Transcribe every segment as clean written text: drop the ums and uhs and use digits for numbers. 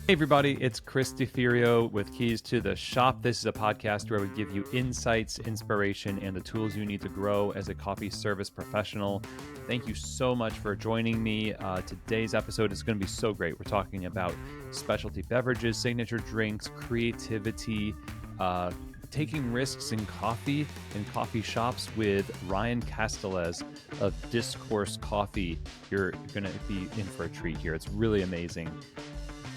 Hey everybody, it's Chris DeFirio with Keys to the Shop. This is a podcast where we give you insights, inspiration, and the tools you need to grow as a coffee service professional. Thank you so much for joining me. Today's episode is going to be so great. We're talking about specialty beverages, signature drinks, creativity, taking risks in coffee and coffee shops with Ryan Castelaz of Discourse Coffee. You're going to be in for a treat here. It's really amazing.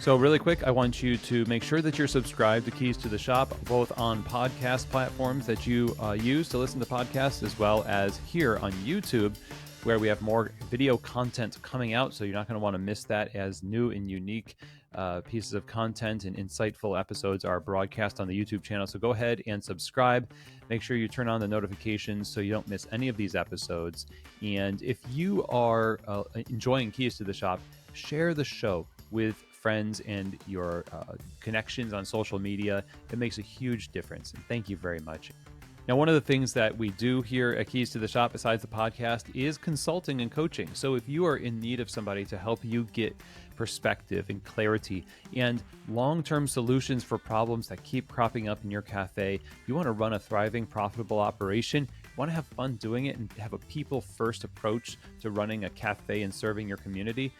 So really quick, I want you to make sure that you're subscribed to Keys to the Shop, both on podcast platforms that you use to listen to podcasts, as well as here on YouTube, where we have more video content coming out. So you're not going to want to miss that, as new and unique pieces of content and insightful episodes are broadcast on the YouTube channel. So go ahead and subscribe. Make sure you turn on the notifications so you don't miss any of these episodes. And if you are enjoying Keys to the Shop, share the show with friends and your connections on social media. It makes a huge difference. And thank you very much. Now, one of the things that we do here at Keys to the Shop, besides the podcast, is consulting and coaching. So if you are in need of somebody to help you get perspective and clarity and long-term solutions for problems that keep cropping up in your cafe, you want to run a thriving, profitable operation, you want to have fun doing it and have a people-first approach to running a cafe and serving your community,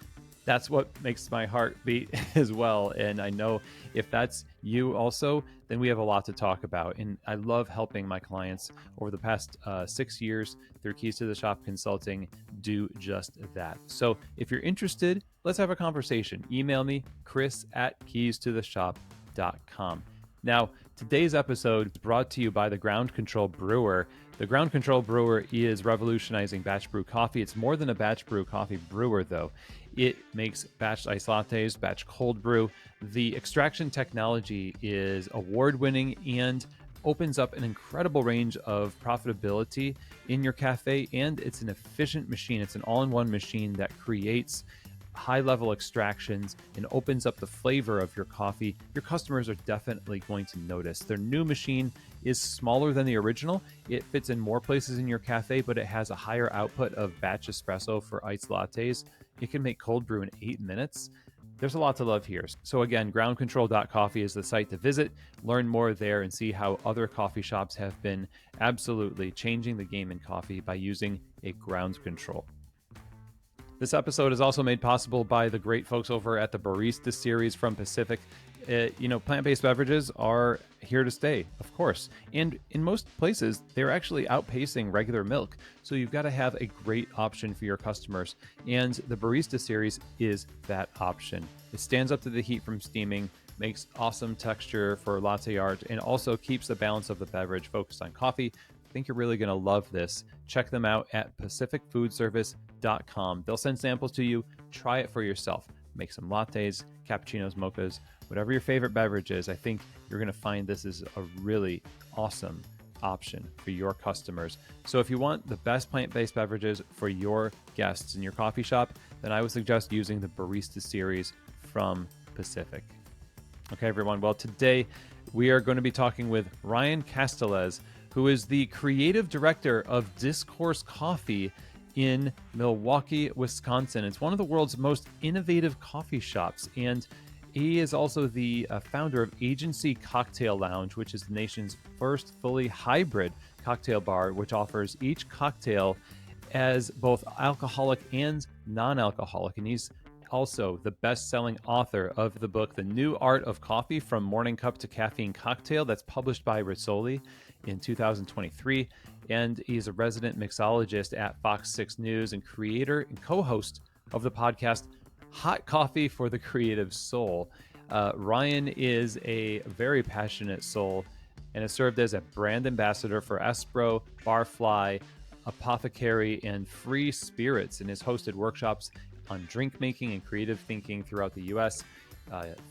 that's what makes my heart beat as well. And I know if that's you also, then we have a lot to talk about. And I love helping my clients over the past 6 years through Keys to the Shop Consulting do just that. So if you're interested, let's have a conversation. Email me, chris@keystotheshop.com. Now, today's episode is brought to you by the Ground Control Brewer. The Ground Control Brewer is revolutionizing batch brew coffee. It's more than a batch brew coffee brewer, though. It makes batch iced lattes, batch cold brew. The extraction technology is award-winning and opens up an incredible range of profitability in your cafe, and it's an efficient machine. It's an all-in-one machine that creates high-level extractions and opens up the flavor of your coffee. Your customers are definitely going to notice. Their new machine is smaller than the original. It fits in more places in your cafe, but it has a higher output of batch espresso for iced lattes. It can make cold brew in 8 minutes. There's a lot to love here. So again, groundcontrol.coffee is the site to visit. Learn more there and see how other coffee shops have been absolutely changing the game in coffee by using a ground control. This episode is also made possible by the great folks over at the Barista series from Pacific. Plant-based beverages are here to stay, of course. And in most places, they're actually outpacing regular milk. So you've got to have a great option for your customers. And the Barista series is that option. It stands up to the heat from steaming, makes awesome texture for latte art, and also keeps the balance of the beverage focused on coffee. I think you're really going to love this. Check them out at pacificfoodservice.com. They'll send samples to you. Try it for yourself. Make some lattes, cappuccinos, mochas, whatever your favorite beverage is. I think you're going to find this is a really awesome option for your customers. So if you want the best plant-based beverages for your guests in your coffee shop, then I would suggest using the Barista series from Pacific. Okay, everyone. Well, today we are going to be talking with Ryan Castelaz, who is the creative director of Discourse Coffee in Milwaukee, Wisconsin. It's one of the world's most innovative coffee shops, and he is also the founder of Agency Cocktail Lounge, which is the nation's first fully hybrid cocktail bar, which offers each cocktail as both alcoholic and non-alcoholic. And he's also the best-selling author of the book, The New Art of Coffee, From Morning Cup to Caffeine Cocktail, that's published by Rizzoli in 2023. And he's a resident mixologist at Fox 6 News and creator and co-host of the podcast Hot Coffee for the Creative Soul. Ryan is a very passionate soul and has served as a brand ambassador for Espro, Barfly, Apothekary, and Free Spirits, and has hosted workshops on drink making and creative thinking throughout the US,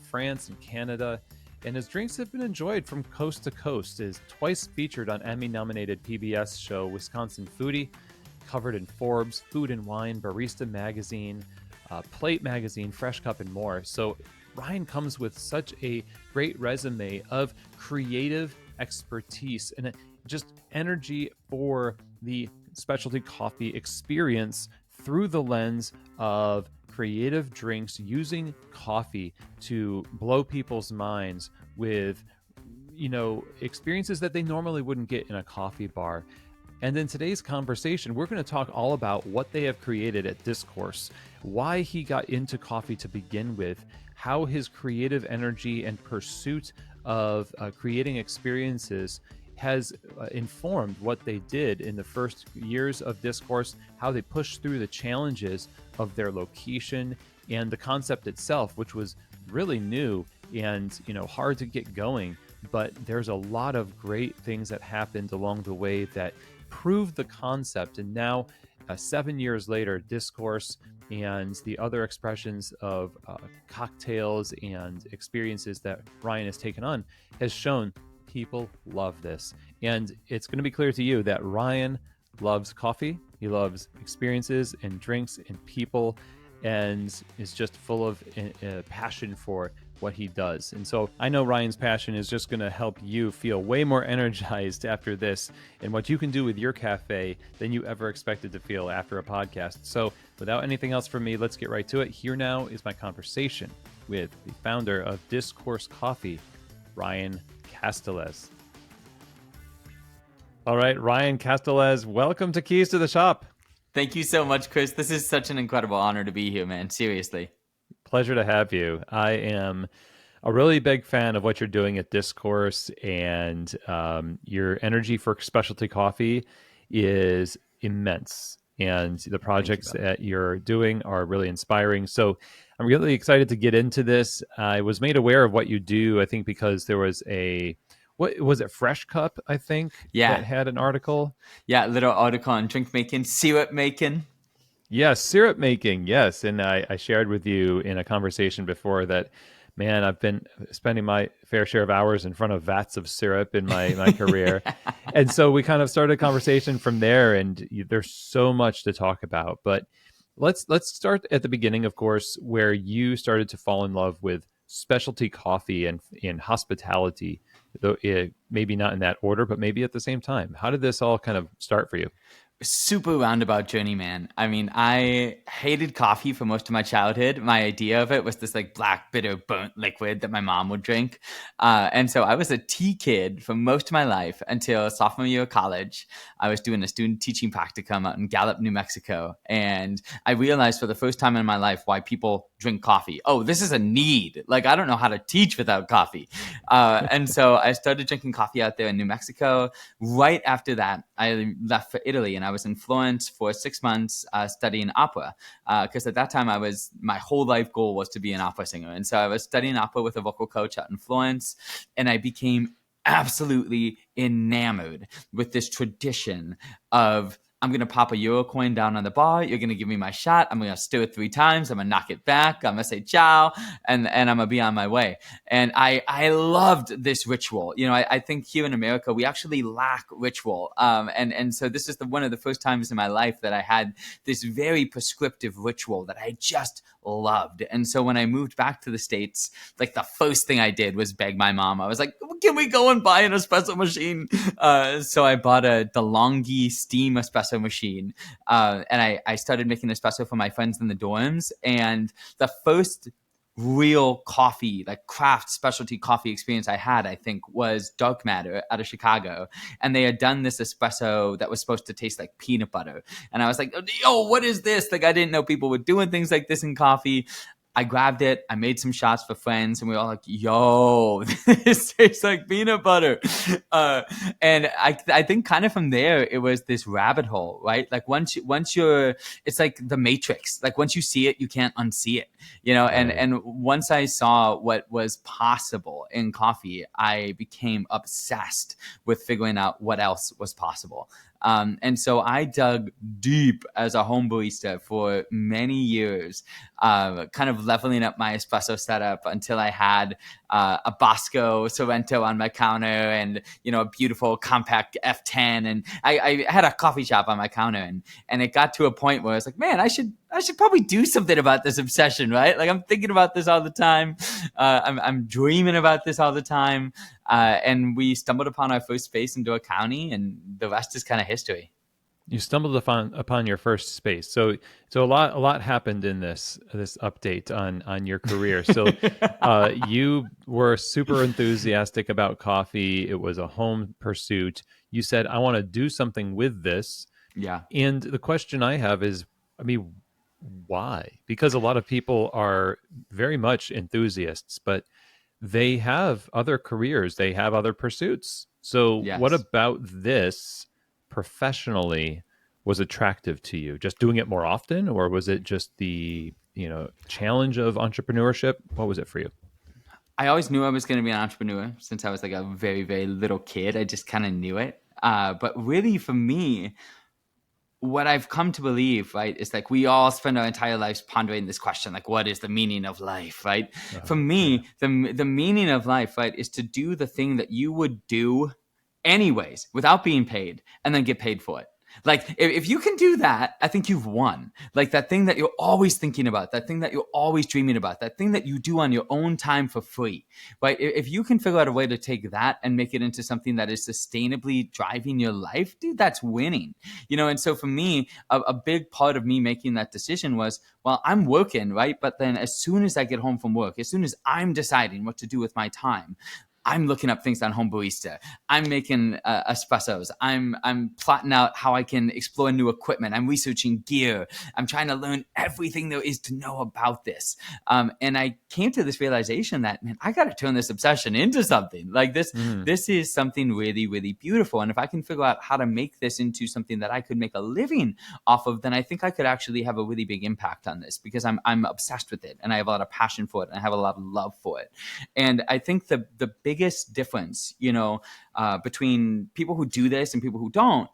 France, and Canada. And his drinks have been enjoyed from coast to coast. Is twice featured on Emmy-nominated PBS show Wisconsin Foodie, covered in Forbes, Food and Wine, Barista Magazine, Plate Magazine, Fresh Cup, and more. So Ryan comes with such a great resume of creative expertise and just energy for the specialty coffee experience through the lens of creative drinks using coffee to blow people's minds with, experiences that they normally wouldn't get in a coffee bar. And in today's conversation, we're going to talk all about what they have created at Discourse, why he got into coffee to begin with, how his creative energy and pursuit of creating experiences has informed what they did in the first years of Discourse, how they pushed through the challenges of their location and the concept itself, which was really new and hard to get going. But there's a lot of great things that happened along the way that proved the concept. And now, 7 years later, Discourse and the other expressions of cocktails and experiences that Ryan has taken on has shown people love this. And it's going to be clear to you that Ryan loves coffee. He loves experiences and drinks and people, and is just full of passion for what he does. And so I know Ryan's passion is just going to help you feel way more energized after this and what you can do with your cafe than you ever expected to feel after a podcast. So without anything else from me, let's get right to it. Here now is my conversation with the founder of Discourse Coffee, Ryan Castelaz. All right, Ryan Castelaz, welcome to Keys to the Shop. Thank you so much, Chris. This is such an incredible honor to be here, man. Seriously. Pleasure to have you. I am a really big fan of what you're doing at Discourse, and your energy for specialty coffee is immense. And the projects that you're doing are really inspiring. So I'm really excited to get into this. I was made aware of what you do, I think, because there was what was it, Fresh Cup, I think, that had an article? Yeah, a little article on drink making, syrup making. Yes, syrup making, yes. And I shared with you in a conversation before that, man, I've been spending my fair share of hours in front of vats of syrup in my career. And so we kind of started a conversation from there, and there's so much to talk about. But let's start at the beginning, of course, where you started to fall in love with specialty coffee and hospitality, though maybe not in that order, but maybe at the same time. How did this all kind of start for you? Super roundabout journey, man. I mean, I hated coffee for most of my childhood. My idea of it was this like black, bitter, burnt liquid that my mom would drink. And so I was a tea kid for most of my life until sophomore year of college. I was doing a student teaching practicum out in Gallup, New Mexico. And I realized for the first time in my life why people drink coffee. Oh, this is a need. Like, I don't know how to teach without coffee. And so I started drinking coffee out there in New Mexico. Right after that, I left for Italy, and I was in Florence for 6 months studying opera, because at that time my whole life goal was to be an opera singer. And so I was studying opera with a vocal coach out in Florence, and I became absolutely enamored with this tradition of, I'm going to pop a euro coin down on the bar. You're going to give me my shot. I'm going to stir it 3 times. I'm going to knock it back. I'm going to say ciao, and I'm going to be on my way. And I loved this ritual. I think here in America, we actually lack ritual. And so this is one of the first times in my life that I had this very prescriptive ritual that I just loved. And so when I moved back to the States, like the first thing I did was beg my mom. I was like, can we go and buy an espresso machine? So I bought a DeLonghi steam espresso machine. And I started making espresso for my friends in the dorms. And the first real coffee, like craft specialty coffee experience I had, I think, was Dark Matter out of Chicago. And they had done this espresso that was supposed to taste like peanut butter. And I was like, yo, what is this? Like, I didn't know people were doing things like this in coffee. I grabbed it. I made some shots for friends, and we were all like, yo, this tastes like peanut butter. And I think kind of from there, it was this rabbit hole, right? Like once you're, it's like the Matrix. Like once you see it, you can't unsee it, Right. And once I saw what was possible in coffee, I became obsessed with figuring out what else was possible. And so I dug deep as a home barista for many years, kind of leveling up my espresso setup until I had a Bosco Sorrento on my counter and, a beautiful compact F10. And I had a coffee shop on my counter. And it got to a point where I was like, man, I should probably do something about this obsession, right? Like I'm thinking about this all the time. I'm dreaming about this all the time. And we stumbled upon our first space in Door County, and the rest is kind of history. You stumbled upon your first space. So a lot happened in this update on your career. So you were super enthusiastic about coffee. It was a home pursuit. You said, I want to do something with this. Yeah. And the question I have is, I mean, why? Because a lot of people are very much enthusiasts, but they have other careers, they have other pursuits. So, what Yes. about this professionally was attractive to you? Just doing it more often, or was it just the challenge of entrepreneurship? What was it for you? I always knew I was going to be an entrepreneur since I was like a very, very little kid. I just kind of knew it. But really, for me, what I've come to believe, right, is like we all spend our entire lives pondering this question, like, what is the meaning of life, right? For Yeah. me, the meaning of life, right, is to do the thing that you would do anyways without being paid and then get paid for it. Like if you can do that, I think you've won. Like that thing that you're always thinking about, that thing that you're always dreaming about, that thing that you do on your own time for free, right? If you can figure out a way to take that and make it into something that is sustainably driving your life, dude, that's winning. And so for me, a big part of me making that decision was, well, I'm working, right? But then as soon as I get home from work, as soon as I'm deciding what to do with my time, I'm looking up things on Home Barista. I'm making espressos. I'm plotting out how I can explore new equipment. I'm researching gear. I'm trying to learn everything there is to know about this. And I came to this realization that, man, I got to turn this obsession into something. Like this. Mm. This is something really, really beautiful. And if I can figure out how to make this into something that I could make a living off of, then I think I could actually have a really big impact on this because I'm obsessed with it and I have a lot of passion for it and I have a lot of love for it. And I think the biggest difference, between people who do this and people who don't,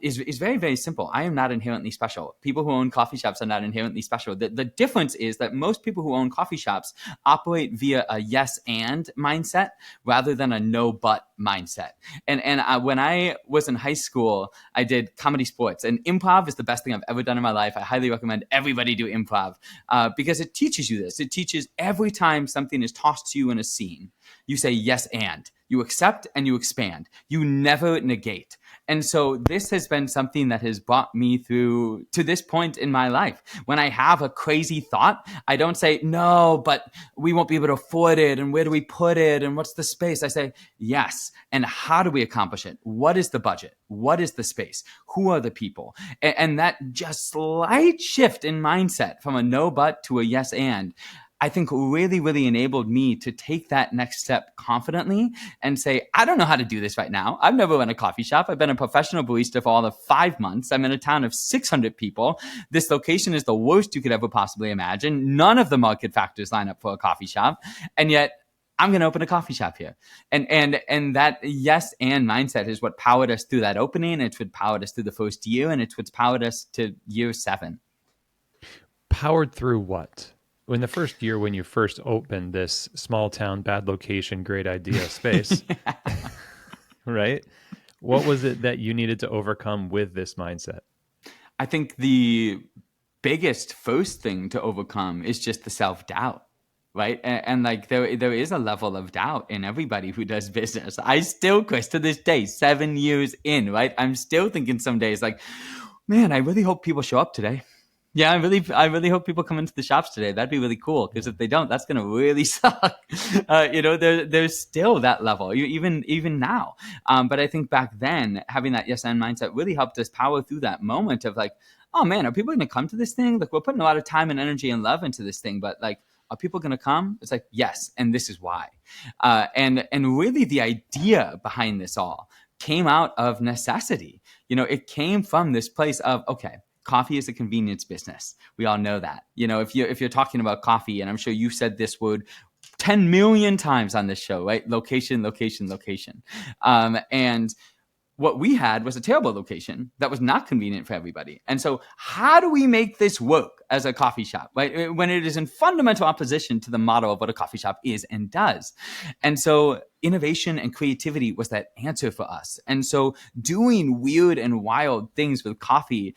is very, very simple. I am not inherently special. People who own coffee shops are not inherently special. The difference is that most people who own coffee shops operate via a yes and mindset rather than a no but mindset. And when I was in high school, I did comedy sports, and improv is the best thing I've ever done in my life. I highly recommend everybody do improv because it teaches you this. It teaches every time something is tossed to you in a scene, you say yes and. You accept and you expand. You never negate. And so this has been something that has brought me through to this point in my life. When I have a crazy thought, I don't say, no, but we won't be able to afford it. And where do we put it? And what's the space? I say, yes. And how do we accomplish it? What is the budget? What is the space? Who are the people? And that just slight shift in mindset from a no but to a yes and, I think really, really enabled me to take that next step confidently and say, I don't know how to do this right now. I've never run a coffee shop. I've been a professional barista for all of 5 months. I'm in a town of 600 people. This location is the worst you could ever possibly imagine. None of the market factors line up for a coffee shop. And yet I'm going to open a coffee shop here. And that yes and mindset is what powered us through that opening. It's what powered us through the first year. And it's what's powered us to year 7. Powered through what? In the first year, when you first opened this small town, bad location, great idea space, right? What was it that you needed to overcome with this mindset? I think the biggest first thing to overcome is just the self-doubt, right? And like there is a level of doubt in everybody who does business. I still, Chris, to this day, 7 years in, right? I'm still thinking some days like, man, I really hope people show up today. Yeah, I really hope people come into the shops today. That'd be really cool because if they don't, that's going to really suck. There's still that level, even now. But I think back then, having that yes and mindset really helped us power through that moment of like, oh man, are people going to come to this thing? Like we're putting a lot of time and energy and love into this thing, but like, are people going to come? It's like, yes, and this is why. And really the idea behind this all came out of necessity. It came from this place of, okay, coffee is a convenience business. We all know that. If you're talking about coffee, and I'm sure you said this word 10 million times on this show, right? Location, location, location. And what we had was a terrible location that was not convenient for everybody. And so how do we make this work as a coffee shop, right? When it is in fundamental opposition to the model of what a coffee shop is and does. And so innovation and creativity was that answer for us. And so doing weird and wild things with coffee,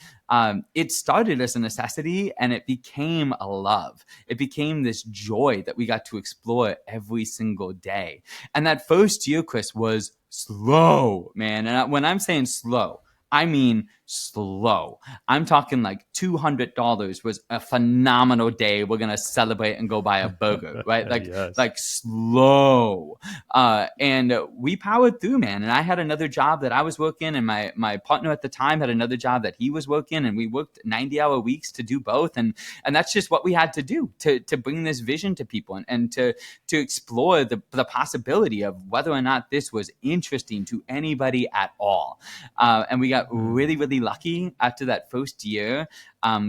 it started as a necessity and it became a love. It became this joy that we got to explore every single day. And that first year, Chris, was slow, man. And when I'm saying slow, I mean slow. I'm talking like $200 was a phenomenal day. We're going to celebrate and go buy a burger, right? Yes. Like slow. And we powered through, man. And I had another job that I was working, and my partner at the time had another job that he was working, and we worked 90-hour weeks to do both. And that's just what we had to do to bring this vision to people, and to explore the possibility of whether or not this was interesting to anybody at all. And we got really, really lucky after that first year.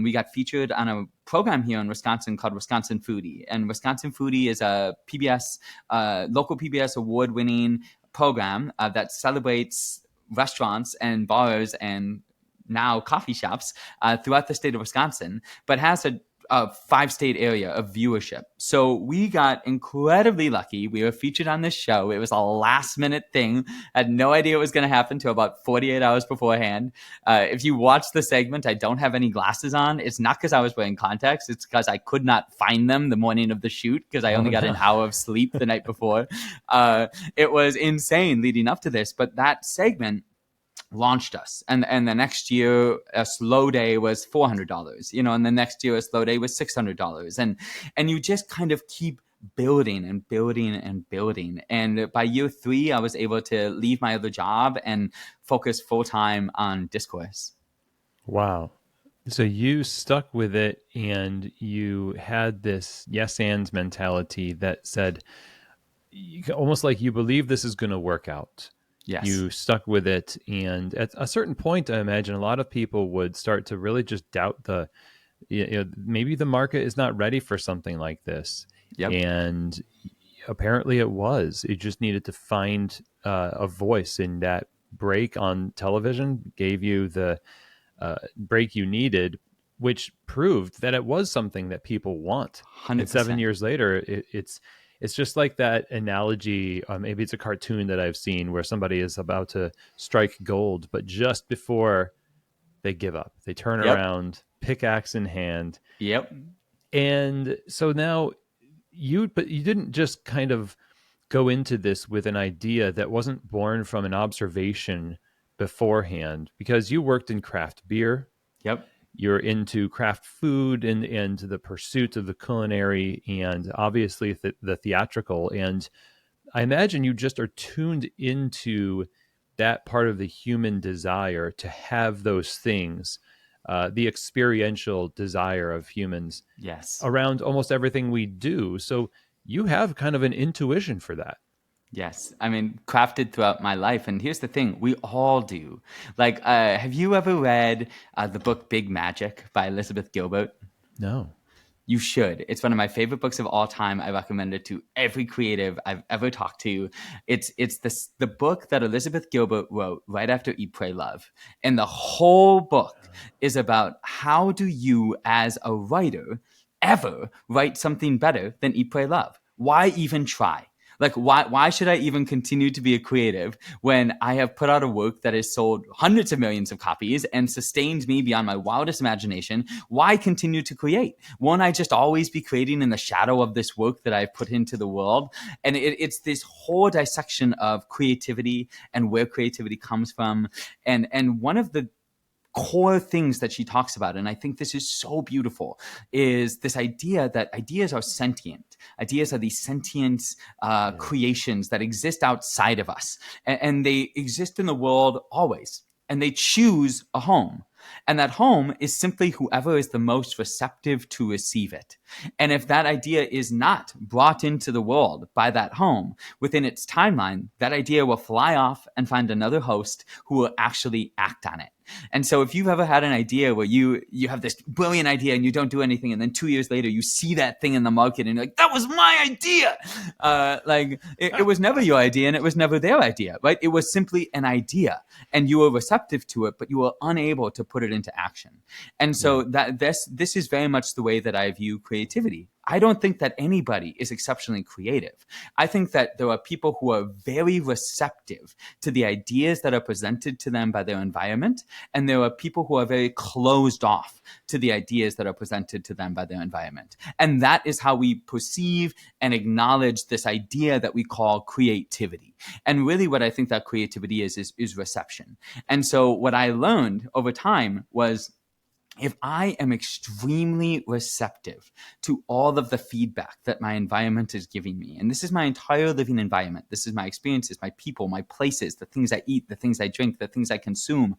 We got featured on a program here in Wisconsin called Wisconsin Foodie. And Wisconsin Foodie is a PBS, local PBS award-winning program that celebrates restaurants and bars and now coffee shops throughout the state of Wisconsin, but has a 5-state area of viewership. So we got incredibly lucky. We were featured on this show. It was a last minute thing. I had no idea it was going to happen until about 48 hours beforehand. If you watch the segment, I don't have any glasses on. It's not because I was wearing contacts. It's because I could not find them the morning of the shoot because I only got an hour of sleep the night before. It was insane leading up to this. But that segment launched us, and the next year a slow day was $400, and the next year a slow day was $600, and you just kind of keep building and building and building. And by year 3 I was able to leave my other job and focus full-time on Discourse. Wow. So you stuck with it, and you had this yes and mentality that said, almost like you believe this is going to work out. Yes. You stuck with it. And at a certain point, I imagine a lot of people would start to really just doubt maybe the market is not ready for something like this. Yep. And apparently it was. You just needed to find a voice in that break on television, gave you the break you needed, which proved that it was something that people want. 100%. And 7 years later, it's just like that analogy. Maybe it's a cartoon that I've seen where somebody is about to strike gold, but just before they give up, they turn around, pickaxe in hand. Yep. And so now you didn't just kind of go into this with an idea that wasn't born from an observation beforehand, because you worked in craft beer. Yep. You're into craft food and the pursuit of the culinary, and obviously the theatrical. And I imagine you just are tuned into that part of the human desire to have those things, the experiential desire of humans, yes, around almost everything we do. So you have kind of an intuition for that. Yes. I mean, crafted throughout my life. And here's the thing, we all do. Like, have you ever read the book Big Magic by Elizabeth Gilbert? No. You should. It's one of my favorite books of all time. I recommend it to every creative I've ever talked to. It's the book that Elizabeth Gilbert wrote right after Eat, Pray, Love. And the whole book is about how do you, as a writer, ever write something better than Eat, Pray, Love? Why even try? Like, why should I even continue to be a creative when I have put out a work that has sold hundreds of millions of copies and sustained me beyond my wildest imagination? Why continue to create? Won't I just always be creating in the shadow of this work that I've put into the world? And it's this whole dissection of creativity and where creativity comes from. And one of the core things that she talks about, and I think this is so beautiful, is this idea that ideas are sentient. Ideas are these sentient creations that exist outside of us, and they exist in the world always, and they choose a home. And that home is simply whoever is the most receptive to receive it. And if that idea is not brought into the world by that home within its timeline, that idea will fly off and find another host who will actually act on it. And so if you've ever had an idea where you have this brilliant idea and you don't do anything, and then 2 years later you see that thing in the market and you're like, that was my idea. It was never your idea, and it was never their idea, right? It was simply an idea, and you were receptive to it, but you were unable to put it into action. And so that this is very much the way that I view creativity. I don't think that anybody is exceptionally creative. I think that there are people who are very receptive to the ideas that are presented to them by their environment, and there are people who are very closed off to the ideas that are presented to them by their environment. And that is how we perceive and acknowledge this idea that we call creativity. And really what I think that creativity is reception. And so what I learned over time was, if I am extremely receptive to all of the feedback that my environment is giving me, and this is my entire living environment, this is my experiences, my people, my places, the things I eat, the things I drink, the things I consume,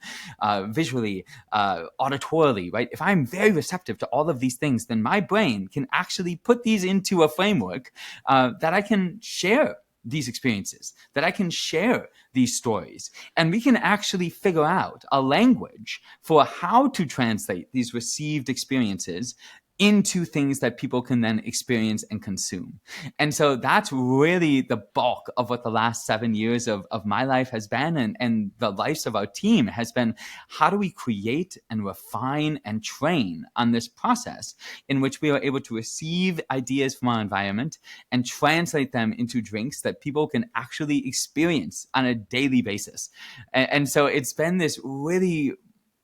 visually, auditorily, right? If I'm very receptive to all of these things, then my brain can actually put these into a framework that I can share these experiences, that I can share these stories, and we can actually figure out a language for how to translate these received experiences into things that people can then experience and consume. And so that's really the bulk of what the last 7 years of my life has been, and the lives of our team has been, how do we create and refine and train on this process in which we are able to receive ideas from our environment and translate them into drinks that people can actually experience on a daily basis. And so it's been this really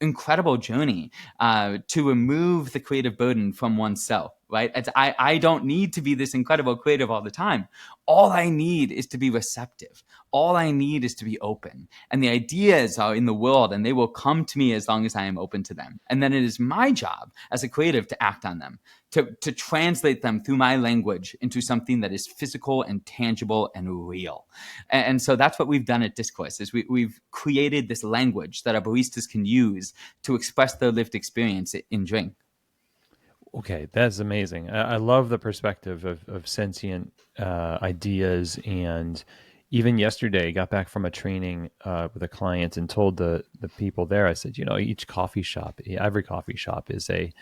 incredible journey to remove the creative burden from oneself, right? I don't need to be this incredible creative all the time. All I need is to be receptive. All I need is to be open. And the ideas are in the world, and they will come to me as long as I am open to them. And then it is my job as a creative to act on them, to translate them through my language into something that is physical and tangible and real. And so that's what we've done at Discourse, is we've created this language that our baristas can use to express their lived experience in drink. Okay, that's amazing. I love the perspective of sentient ideas. And even yesterday, I got back from a training with a client and told the people there, I said, each coffee shop, every coffee shop is a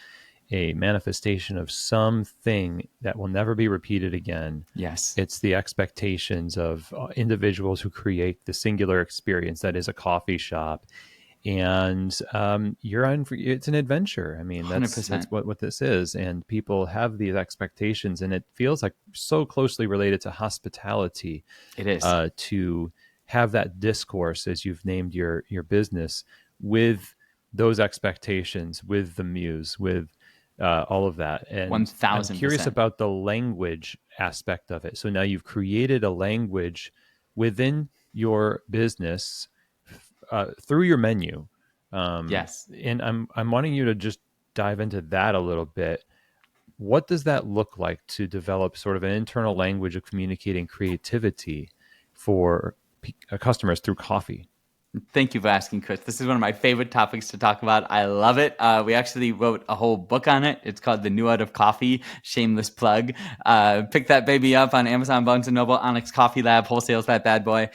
manifestation of something that will never be repeated again. Yes. It's the expectations of individuals who create the singular experience that is a coffee shop. And it's an adventure. I mean, that's what this is. And people have these expectations, and it feels like so closely related to hospitality. It is. To have that discourse, as you've named your business, with those expectations, with the muse, with all of that. And 1,000%. I'm curious about the language aspect of it. So now you've created a language within your business through your menu. Yes. And I'm wanting you to just dive into that a little bit. What does that look like to develop sort of an internal language of communicating creativity for customers through coffee? Thank you for asking, Chris. This is one of my favorite topics to talk about. I love it. We actually wrote a whole book on it. It's called The New Art of Coffee. Shameless plug. Pick that baby up on Amazon, Barnes & Noble, Onyx Coffee Lab, wholesales that bad boy.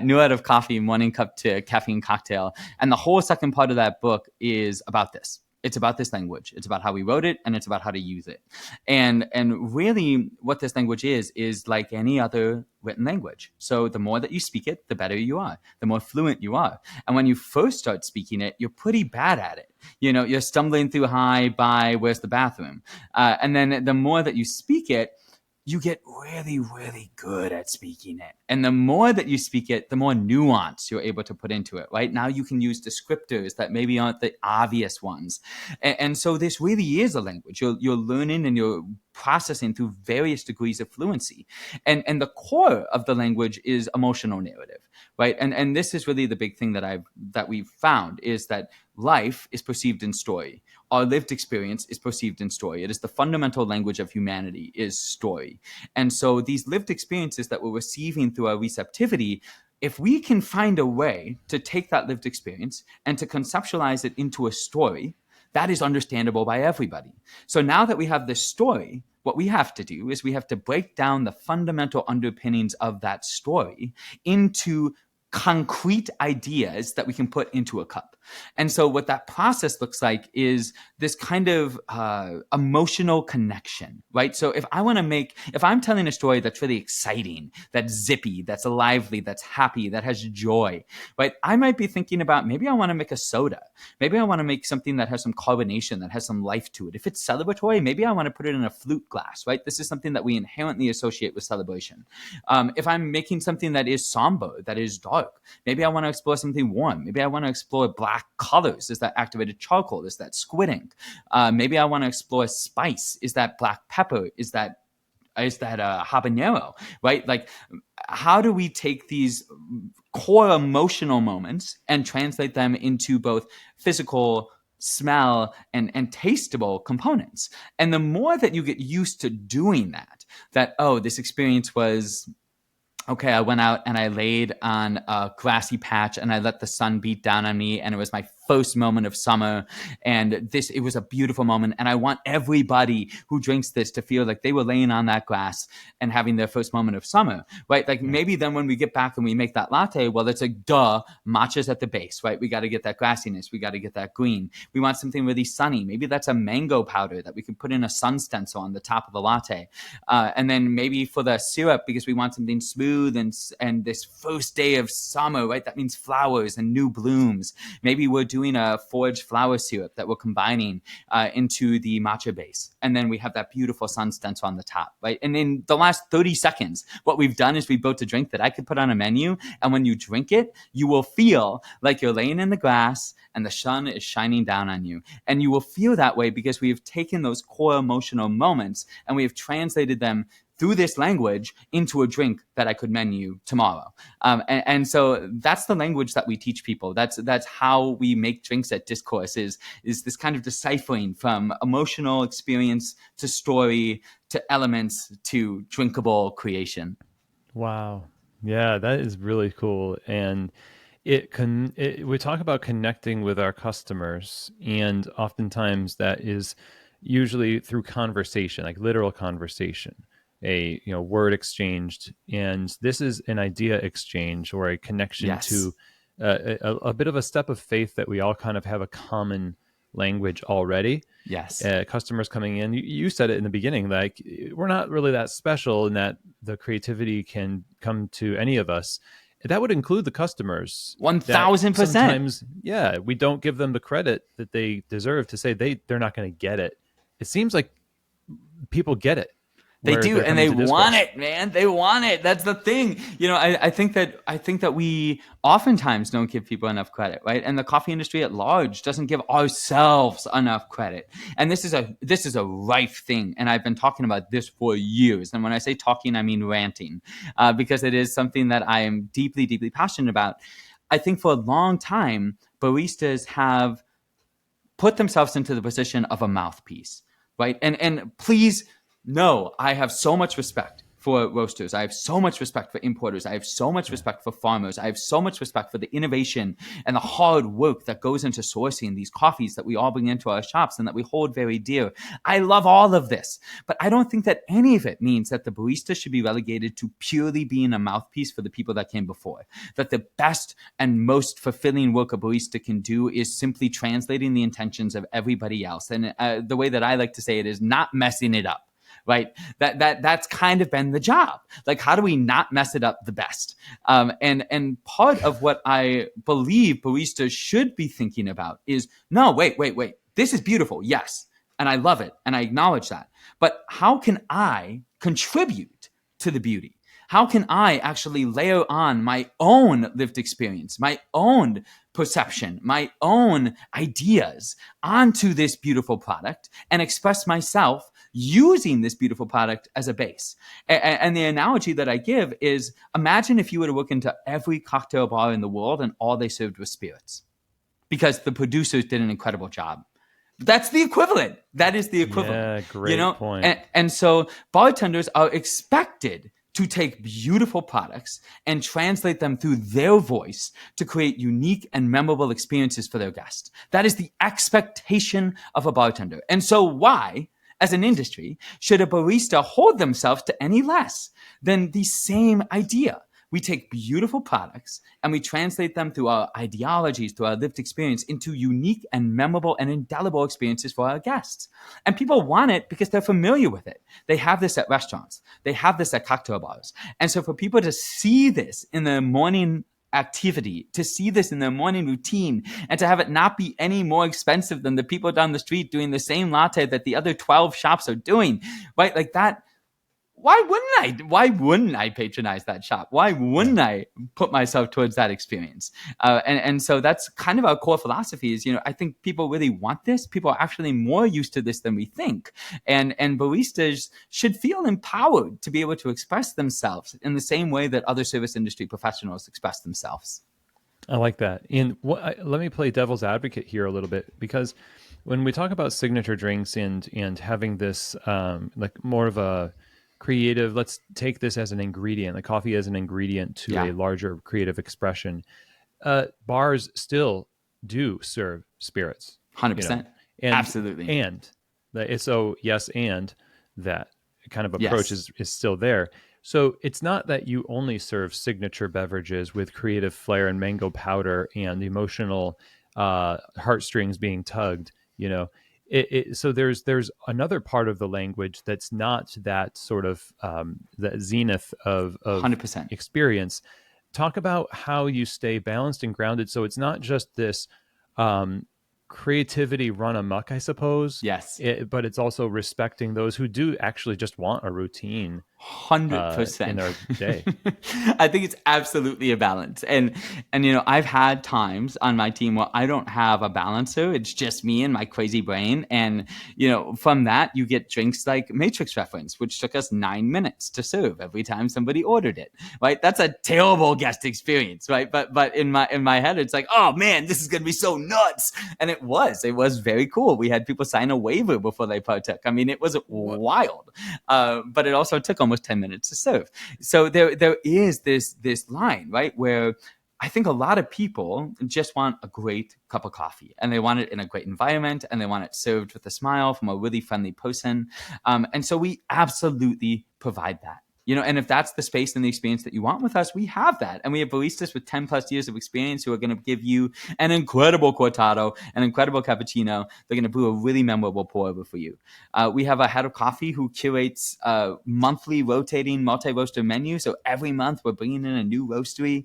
New Art of Coffee, morning cup to caffeine cocktail. And the whole second part of that book is about this. It's about this language. It's about how we wrote it, and it's about how to use it. And really what this language is like any other written language. So the more that you speak it, the better you are, the more fluent you are. And when you first start speaking it, you're pretty bad at it. You're stumbling through hi, bye, where's the bathroom? And then the more that you speak it, you get really, really good at speaking it. And the more that you speak it, the more nuance you're able to put into it, right? Now you can use descriptors that maybe aren't the obvious ones. And so this really is a language. You're learning and you're processing through various degrees of fluency. And the core of the language is emotional narrative, right? And this is really the big thing that we've found, is that life is perceived in story. Our lived experience is perceived in story. It is the fundamental language of humanity, is story. And so these lived experiences that we're receiving through our receptivity, if we can find a way to take that lived experience and to conceptualize it into a story, that is understandable by everybody. So now that we have this story, what we have to do is we have to break down the fundamental underpinnings of that story into concrete ideas that we can put into a cup. And so what that process looks like is this kind of emotional connection, right? So if I'm telling a story that's really exciting, that's zippy, that's lively, that's happy, that has joy, right? I might be thinking about, maybe I want to make a soda. Maybe I want to make something that has some carbonation, that has some life to it. If it's celebratory, maybe I want to put it in a flute glass, right? This is something that we inherently associate with celebration. If I'm making something that is somber, that is dark, maybe I want to explore something warm. Maybe I want to explore black colors. Is that activated charcoal? Is that squid ink? Maybe I want to explore spice. Is that black pepper? Is that habanero, right? Like, how do we take these core emotional moments and translate them into both physical, smell, and tasteable components? And the more that you get used to doing that, oh, this experience was, okay, I went out and I laid on a grassy patch and I let the sun beat down on me, and it was my first moment of summer, and it was a beautiful moment, and I want everybody who drinks this to feel like they were laying on that grass and having their first moment of summer, right? Like, maybe then when we get back and we make that latte, well, it's like, duh, matcha's at the base, right? We got to get that grassiness, we got to get that green. We want something really sunny. Maybe that's a mango powder that we can put in a sun stencil on the top of the latte. And then maybe for the syrup, because we want something smooth and this first day of summer, right? That means flowers and new blooms. Maybe we're doing a foraged flower syrup that we're combining into the matcha base. And then we have that beautiful sun stencil on the top, right? And in the last 30 seconds, what we've done is we built a drink that I could put on a menu. And when you drink it, you will feel like you're laying in the grass and the sun is shining down on you. And you will feel that way because we have taken those core emotional moments and we have translated them through this language into a drink that I could menu tomorrow. And so that's the language that we teach people. That's how we make drinks at Discourse, is this kind of deciphering from emotional experience to story to elements to drinkable creation. Wow. Yeah, that is really cool. And we talk about connecting with our customers, and oftentimes that is usually through conversation, like literal conversation, a word exchanged, and this is an idea exchange or a connection Yes. to a bit of a step of faith that we all kind of have a common language already. Yes. Customers coming in, you said it in the beginning, like, we're not really that special in that the creativity can come to any of us. That would include the customers. 1000%. Sometimes, we don't give them the credit that they deserve to say they're not going to get it. It seems like people get it. They do, and they want it, man. They want it. That's the thing. I think that we oftentimes don't give people enough credit, right? And the coffee industry at large doesn't give ourselves enough credit. And this is a rife thing. And I've been talking about this for years. And when I say talking, I mean ranting, because it is something that I am deeply, deeply passionate about. I think for a long time, baristas have put themselves into the position of a mouthpiece, right? And please. No, I have so much respect for roasters. I have so much respect for importers. I have so much respect for farmers. I have so much respect for the innovation and the hard work that goes into sourcing these coffees that we all bring into our shops and that we hold very dear. I love all of this, but I don't think that any of it means that the barista should be relegated to purely being a mouthpiece for the people that came before. That the best and most fulfilling work a barista can do is simply translating the intentions of everybody else. And the way that I like to say it is not messing it up. Right. That's kind of been the job. Like, how do we not mess it up the best? And part of what I believe baristas should be thinking about is, no, wait. This is beautiful. Yes. And I love it. And I acknowledge that. But how can I contribute to the beauty? How can I actually layer on my own lived experience, my own perception, my own ideas onto this beautiful product and express myself using this beautiful product as a base? And the analogy that I give is, imagine if you were to look into every cocktail bar in the world and all they served was spirits because the producers did an incredible job. That's the equivalent. That is the equivalent. Yeah, great point. And so bartenders are expected to take beautiful products and translate them through their voice to create unique and memorable experiences for their guests. That is the expectation of a bartender. And so why, as an industry, should a barista hold themselves to any less than the same idea? We take beautiful products and we translate them through our ideologies, through our lived experience into unique and memorable and indelible experiences for our guests. And people want it because they're familiar with it. They have this at restaurants. They have this at cocktail bars. And so for people to see this in the morning activity, to see this in their morning routine, and to have it not be any more expensive than the people down the street doing the same latte that the other 12 shops are doing, right? Like that. Why wouldn't I patronize that shop? Why wouldn't I put myself towards that experience? And so that's kind of our core philosophy is, I think people really want this. People are actually more used to this than we think. And baristas should feel empowered to be able to express themselves in the same way that other service industry professionals express themselves. I like that. And let me play devil's advocate here a little bit, because when we talk about signature drinks and having this like more of a creative, let's take this as an ingredient, the coffee as an ingredient to a larger creative expression. Bars still do serve spirits. 100%. Absolutely. And so yes, and that kind of approach is still there. So it's not that you only serve signature beverages with creative flair and mango powder and emotional heartstrings being tugged, so there's another part of the language that's not that sort of the zenith of 100% experience. Talk about how you stay balanced and grounded, so it's not just this creativity run amok, I suppose. Yes. But it's also respecting those who do actually just want a routine. 100% in their day. I think it's absolutely a balance. And I've had times on my team where I don't have a balancer. It's just me and my crazy brain. And, from that, you get drinks like Matrix Reference, which took us 9 minutes to serve every time somebody ordered it, right? That's a terrible guest experience, right? But in my head, it's like, oh man, this is going to be so nuts. And it was very cool. We had people sign a waiver before they partook. I mean, it was wild. But it also took almost 10 minutes to serve. So there is this line, right, where I think a lot of people just want a great cup of coffee, and they want it in a great environment, and they want it served with a smile from a really friendly person. And so we absolutely provide that. And if that's the space and the experience that you want with us, we have that. And we have baristas with 10 plus years of experience who are going to give you an incredible cortado, an incredible cappuccino. They're going to brew a really memorable pour over for you. We have a head of coffee who curates a monthly rotating multi-roaster menu. So every month we're bringing in a new roastery,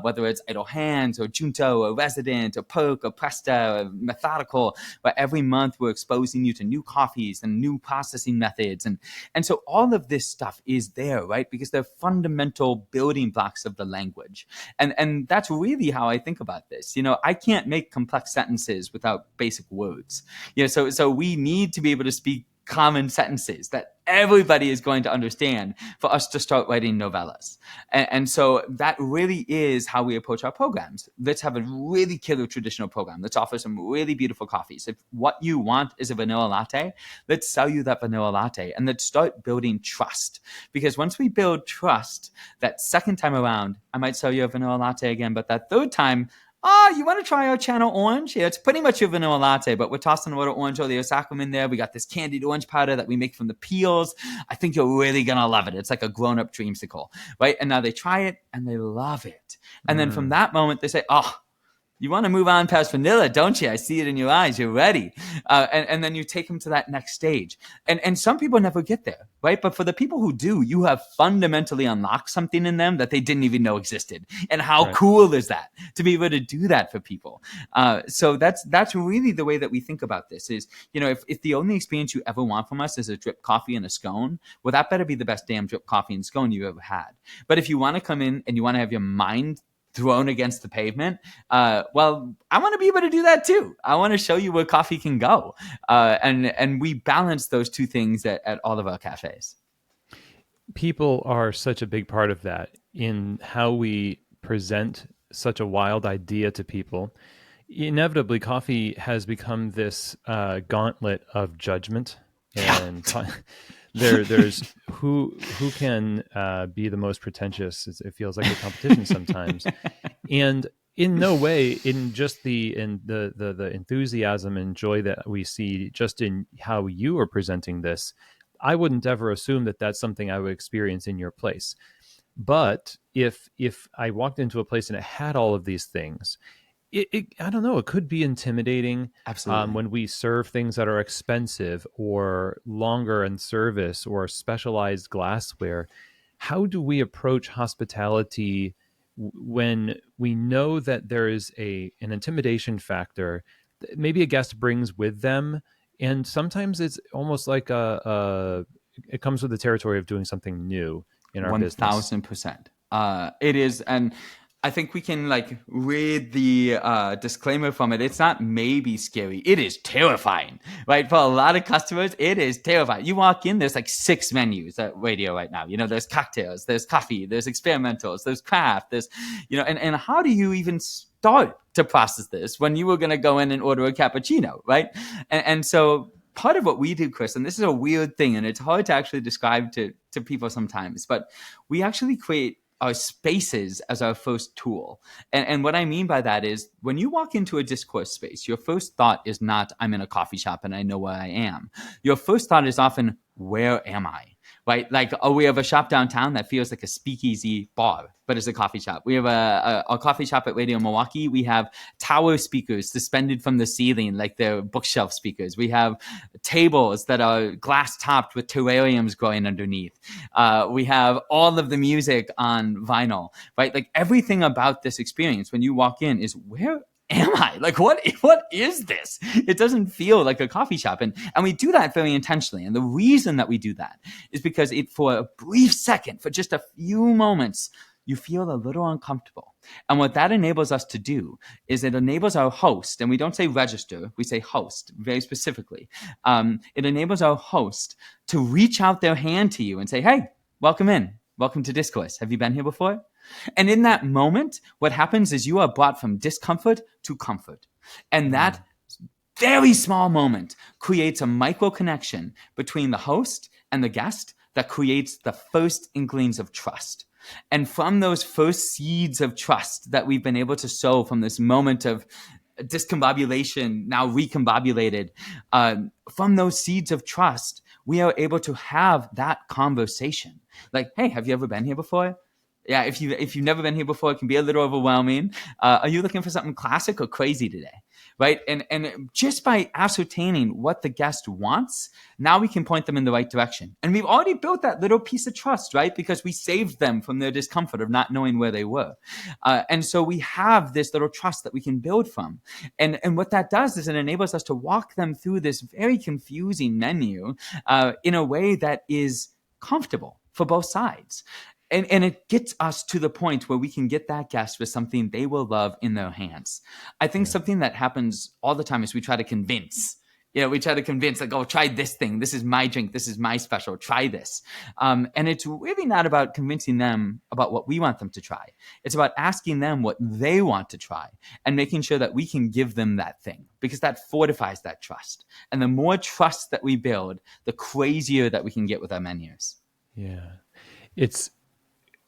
whether it's Idle Hands or Junto or Resident or Perk or Presta or Methodical. But every month we're exposing you to new coffees and new processing methods. And so all of this stuff is there, right? Because they're fundamental building blocks of the language. And that's really how I think about this. I can't make complex sentences without basic words. So we need to be able to speak common sentences that everybody is going to understand for us to start writing novellas. And so that really is how we approach our programs. Let's have a really killer traditional program. Let's offer some really beautiful coffees. If what you want is a vanilla latte, let's sell you that vanilla latte, and let's start building trust. Because once we build trust, that second time around, I might sell you a vanilla latte again, but that third time, you want to try our Channel Orange? Yeah, it's pretty much your vanilla latte, but we're tossing a little orange oleosaccharum in there. We got this candied orange powder that we make from the peels. I think you're really going to love it. It's like a grown-up dreamsicle, right? And now they try it, and they love it. And then from that moment, they say, you want to move on past vanilla, don't you? I see it in your eyes. You're ready. And then you take them to that next stage. And some people never get there, right? But for the people who do, you have fundamentally unlocked something in them that they didn't even know existed. And how cool is that to be able to do that for people? So that's really the way that we think about this is, if the only experience you ever want from us is a drip coffee and a scone, well, that better be the best damn drip coffee and scone you ever had. But if you want to come in and you want to have your mind thrown against the pavement, well, I want to be able to do that too. I want to show you where coffee can go. And we balance those two things at all of our cafes. People are such a big part of that in how we present such a wild idea to people. Inevitably, coffee has become this gauntlet of judgment. And there's who can be the most pretentious. It feels like a competition sometimes, and in no way in just the enthusiasm and joy that we see just in how you are presenting this. I wouldn't ever assume that that's something I would experience in your place. But if I walked into a place and it had all of these things, I don't know, it could be intimidating. Absolutely. When we serve things that are expensive or longer in service or specialized glassware. How do we approach hospitality when we know that there is an intimidation factor that maybe a guest brings with them, and sometimes it's almost like it comes with the territory of doing something new in our business. 1000%. It is, and I think we can like read the disclaimer from it. It's not maybe scary. It is terrifying, right? For a lot of customers, it is terrifying. You walk in, there's like 6 menus at Radio right now. You know, there's cocktails, there's coffee, there's experimentals, there's craft, there's, you know, and how do you even start to process this when you were going to go in and order a cappuccino, right? And so part of what we do, Chris, and this is a weird thing, and it's hard to actually describe to people sometimes, but we actually create our spaces as our first tool. And what I mean by that is when you walk into a discourse space, your first thought is not, I'm in a coffee shop and I know where I am. Your first thought is often, where am I? Right? Like, oh, we have a shop downtown that feels like a speakeasy bar, but it's a coffee shop. We have a coffee shop at Radio Milwaukee. We have tower speakers suspended from the ceiling, like they're bookshelf speakers. We have tables that are glass topped with terrariums growing underneath. We have all of the music on vinyl, right? Like everything about this experience when you walk in is, where am I? Like, what is this? It doesn't feel like a coffee shop. And we do that very intentionally. And the reason that we do that is because for a brief second, for just a few moments, you feel a little uncomfortable. And what that enables us to do is it enables our host, and we don't say register, we say host very specifically. It enables our host to reach out their hand to you and say, hey, welcome in. Welcome to Discourse. Have you been here before? And in that moment, what happens is you are brought from discomfort to comfort. And that very small moment creates a micro connection between the host and the guest that creates the first inklings of trust. And from those first seeds of trust that we've been able to sow from this moment of discombobulation, now recombobulated, from those seeds of trust, we are able to have that conversation. Like, hey, have you ever been here before? Yeah, if you've never been here before, it can be a little overwhelming. Are you looking for something classic or crazy today? Right? And just by ascertaining what the guest wants, now we can point them in the right direction. And we've already built that little piece of trust, right? Because we saved them from their discomfort of not knowing where they were. And so we have this little trust that we can build from. And what that does is it enables us to walk them through this very confusing menu in a way that is comfortable for both sides. And it gets us to the point where we can get that guest with something they will love in their hands. I think something that happens all the time is we try to convince. We try to convince, like, oh, try this thing. This is my drink. This is my special. Try this. And it's really not about convincing them about what we want them to try. It's about asking them what they want to try and making sure that we can give them that thing, because that fortifies that trust. And the more trust that we build, the crazier that we can get with our menus. Yeah. It's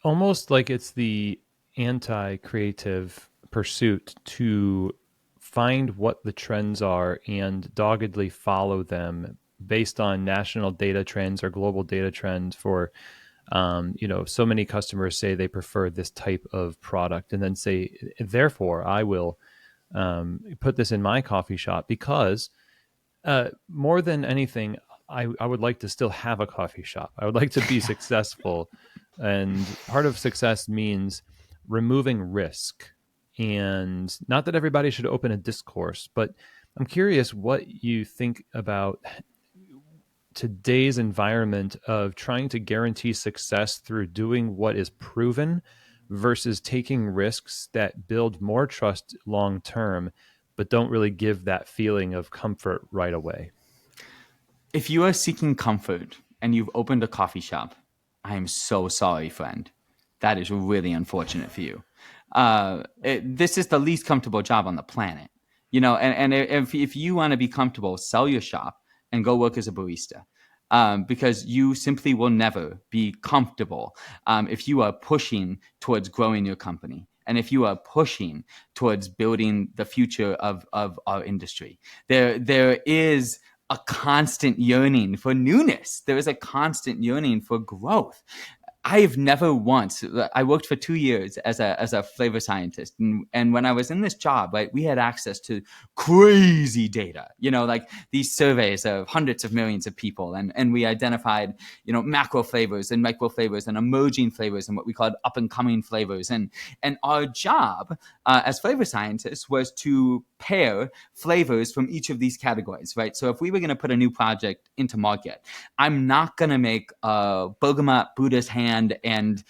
almost like it's the anti-creative pursuit to find what the trends are and doggedly follow them based on national data trends or global data trends for, so many customers say they prefer this type of product and then say, therefore, I will put this in my coffee shop because more than anything, I would like to still have a coffee shop. I would like to be successful. And part of success means removing risk. And not that everybody should open a Discourse, but I'm curious what you think about today's environment of trying to guarantee success through doing what is proven versus taking risks that build more trust long term, but don't really give that feeling of comfort right away. If you are seeking comfort and you've opened a coffee shop, I am so sorry, friend. That is really unfortunate for you. This is the least comfortable job on the planet. And if you want to be comfortable, sell your shop and go work as a barista. Because you simply will never be comfortable if you are pushing towards growing your company. And if you are pushing towards building the future of our industry. There is a constant yearning for newness. There is a constant yearning for growth. I have never once. I worked for 2 years as a flavor scientist, and when I was in this job, right, we had access to crazy data. Like these surveys of hundreds of millions of people, and we identified macro flavors and micro flavors and emerging flavors and what we called up and coming flavors, and our job as flavor scientists was to pair flavors from each of these categories, right? So if we were going to put a new project into market, I'm not going to make a bergamot Buddha's hand and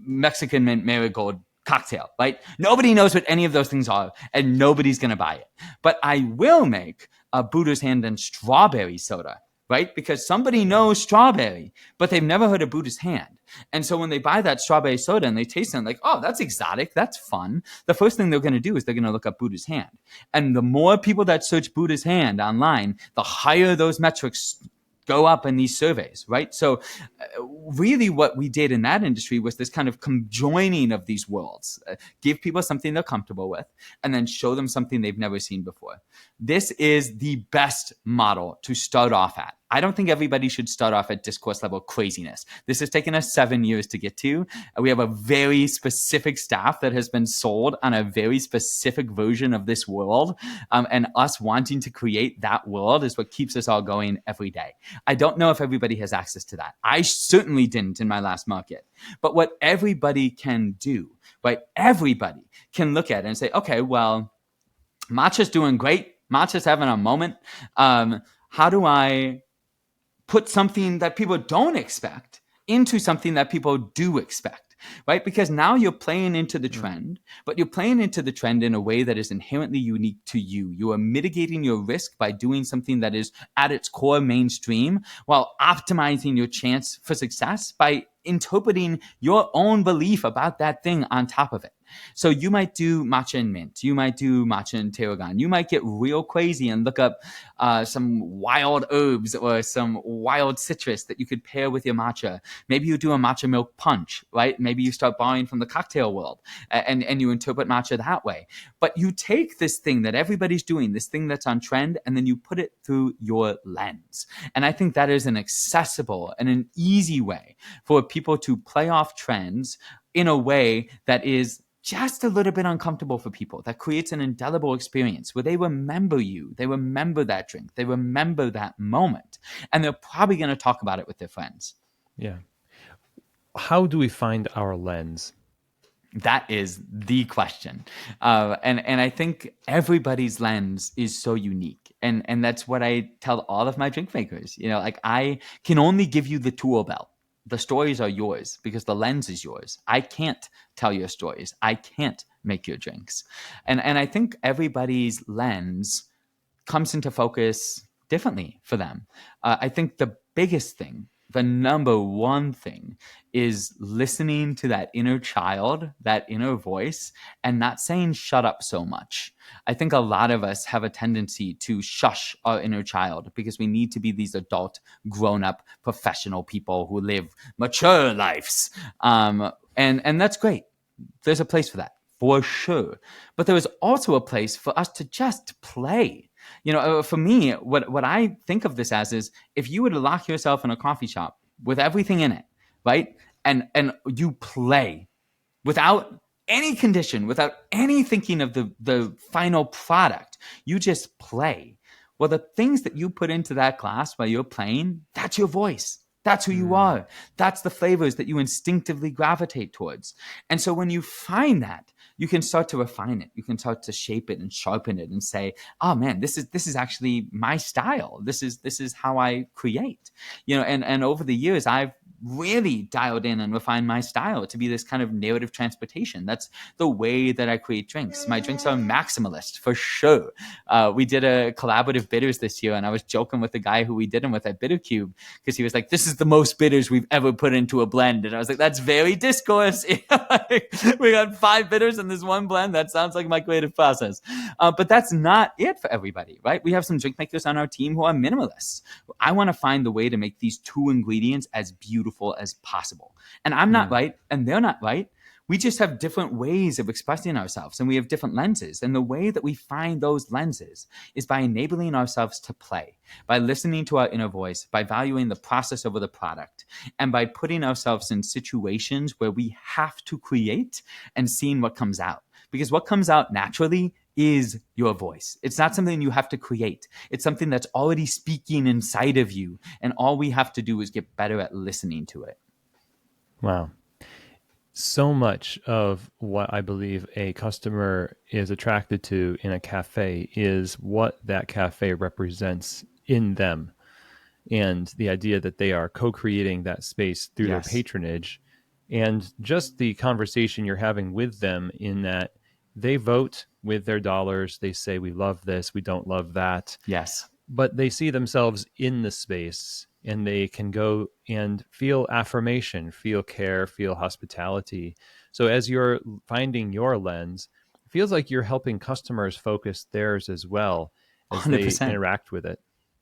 Mexican mint marigold cocktail, right? Nobody knows what any of those things are, and nobody's going to buy it. But I will make a Buddha's hand and strawberry soda, right? Because somebody knows strawberry, but they've never heard of Buddha's hand. And so when they buy that strawberry soda and they taste it, like, oh, that's exotic, that's fun, the first thing they're going to do is they're going to look up Buddha's hand. And the more people that search Buddha's hand online, the higher those metrics go up in these surveys, right? So really what we did in that industry was this kind of conjoining of these worlds. Give people something they're comfortable with, and then show them something they've never seen before. This is the best model to start off at. I don't think everybody should start off at Discourse level craziness. This has taken us 7 years to get to. We have a very specific staff that has been sold on a very specific version of this world. And us wanting to create that world is what keeps us all going every day. I don't know if everybody has access to that. I certainly didn't in my last market. But what everybody can do, right? Everybody can look at it and say, okay, well, matcha's doing great. Matcha's having a moment. How do I put something that people don't expect into something that people do expect, right? Because now you're playing into the trend, but you're playing into the trend in a way that is inherently unique to you. You are mitigating your risk by doing something that is at its core mainstream, while optimizing your chance for success by interpreting your own belief about that thing on top of it. So you might do matcha and mint. You might do matcha and tarragon. You might get real crazy and look up some wild herbs or some wild citrus that you could pair with your matcha. Maybe you do a matcha milk punch, right? Maybe you start borrowing from the cocktail world and you interpret matcha that way. But you take this thing that everybody's doing, this thing that's on trend, and then you put it through your lens. And I think that is an accessible and an easy way for people to play off trends in a way that is just a little bit uncomfortable for people, that creates an indelible experience where they remember you, they remember that drink, they remember that moment, and they're probably going to talk about it with their friends. Yeah. How do we find our lens? That is the question. And I think everybody's lens is so unique. And that's what I tell all of my drink makers. Like, I can only give you the tool belt. The stories are yours because the lens is yours. I can't tell your stories. I can't make your drinks. And I think everybody's lens comes into focus differently for them. I think the biggest thing, the number one thing, is listening to that inner child, that inner voice, and not saying shut up so much. I think a lot of us have a tendency to shush our inner child because we need to be these adult, grown-up, professional people who live mature lives. And that's great. There's a place for that, for sure. But there is also a place for us to just play. For me, what I think of this as is, if you were to lock yourself in a coffee shop with everything in it, right? And you play without any condition, without any thinking of the final product, you just play. Well, the things that you put into that glass while you're playing, that's your voice. That's who you are. That's the flavors that you instinctively gravitate towards. And so when you find that, you can start to refine it. You can start to shape it and sharpen it and say, oh man, this is actually my style. This is how I create. And over the years, I've really dialed in and refined my style to be this kind of narrative transportation. That's the way that I create drinks. My drinks are maximalist for sure. We did a collaborative bitters this year, and I was joking with the guy who we did them with at Bitter Cube, because he was like, this is the most bitters we've ever put into a blend. And I was like, that's very Discourse. We got 5 bitters in this one blend. That sounds like my creative process. But that's not it for everybody, right? We have some drink makers on our team who are minimalists. I want to find the way to make these 2 ingredients as beautiful as possible. And I'm not right, and they're not right. We just have different ways of expressing ourselves, and we have different lenses. And the way that we find those lenses is by enabling ourselves to play, by listening to our inner voice, by valuing the process over the product, and by putting ourselves in situations where we have to create and seeing what comes out. Because what comes out naturally is your voice. It's not something you have to create. It's something that's already speaking inside of you. And all we have to do is get better at listening to it. Wow. So much of what I believe a customer is attracted to in a cafe is what that cafe represents in them, and the idea that they are co-creating that space through their patronage, and just the conversation you're having with them, in that they vote with their dollars. They say, we love this, we don't love that. Yes. But they see themselves in the space, and they can go and feel affirmation, feel care, feel hospitality. So as you're finding your lens, it feels like you're helping customers focus theirs as well as 100%. they interact with it.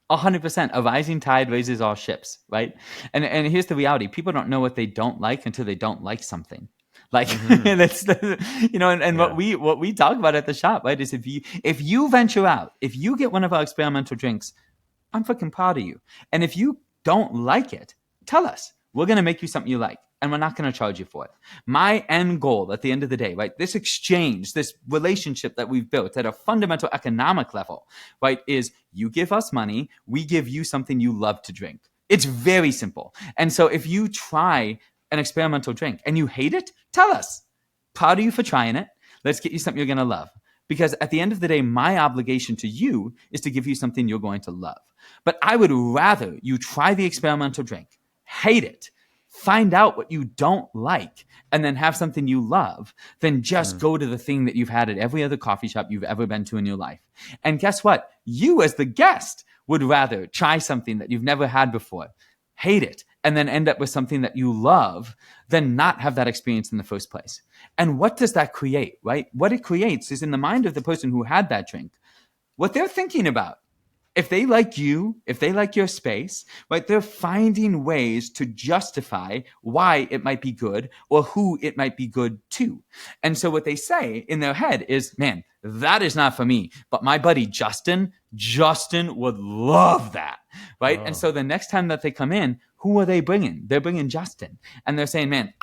100%. A rising tide raises all ships, right? And here's the reality. People don't know what they don't like until they don't like something. Like that's the, you know, and what we talk about at the shop, right, is if you venture out, if you get one of our experimental drinks, I'm fucking proud of you. And if you don't like it, tell us. We're going to make you something you like, and we're not going to charge you for it. My end goal at the end of the day, right, this exchange, this relationship that we've built at a fundamental economic level, right, is you give us money, we give you something you love to drink. It's very simple. And so if you try an experimental drink and you hate it, tell us. Proud of you for trying it. Let's get you something you're going to love. Because at the end of the day, my obligation to you is to give you something you're going to love. But I would rather you try the experimental drink, hate it, find out what you don't like, and then have something you love, than just go to the thing that you've had at every other coffee shop you've ever been to in your life. And guess what? You as the guest would rather try something that you've never had before, hate it, and then end up with something that you love, than not have that experience in the first place. And what does that create, right? What it creates is, in the mind of the person who had that drink, what they're thinking about. If they like you, if they like your space, right, they're finding ways to justify why it might be good or who it might be good to. And so what they say in their head is, man, that is not for me, but my buddy Justin would love that, right? And so the next time that they come in, who are they bringing? They're bringing Justin. And they're saying, man,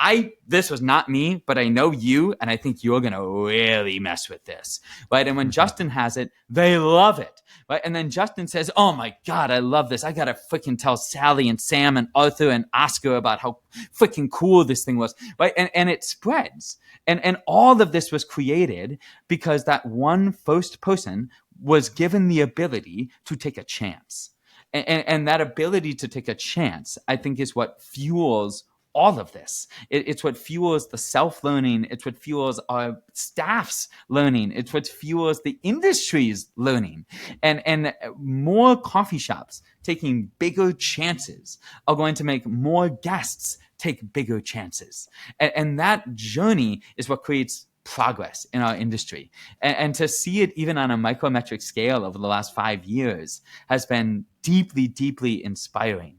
this was not me, but I know you, and I think you're going to really mess with this, right? And when Justin has it, they love it, right? And then Justin says, oh my God, I love this. I got to freaking tell Sally and Sam and Arthur and Oscar about how freaking cool this thing was, right? And it spreads. And all of this was created because that one first person was given the ability to take a chance. And that ability to take a chance, I think, is what fuels all of this. It's what fuels the self-learning. It's what fuels our staff's learning. It's what fuels the industry's learning. And more coffee shops taking bigger chances are going to make more guests take bigger chances. And that journey is what creates progress in our industry. And to see it even on a micrometric scale over the last 5 years has been deeply, deeply inspiring.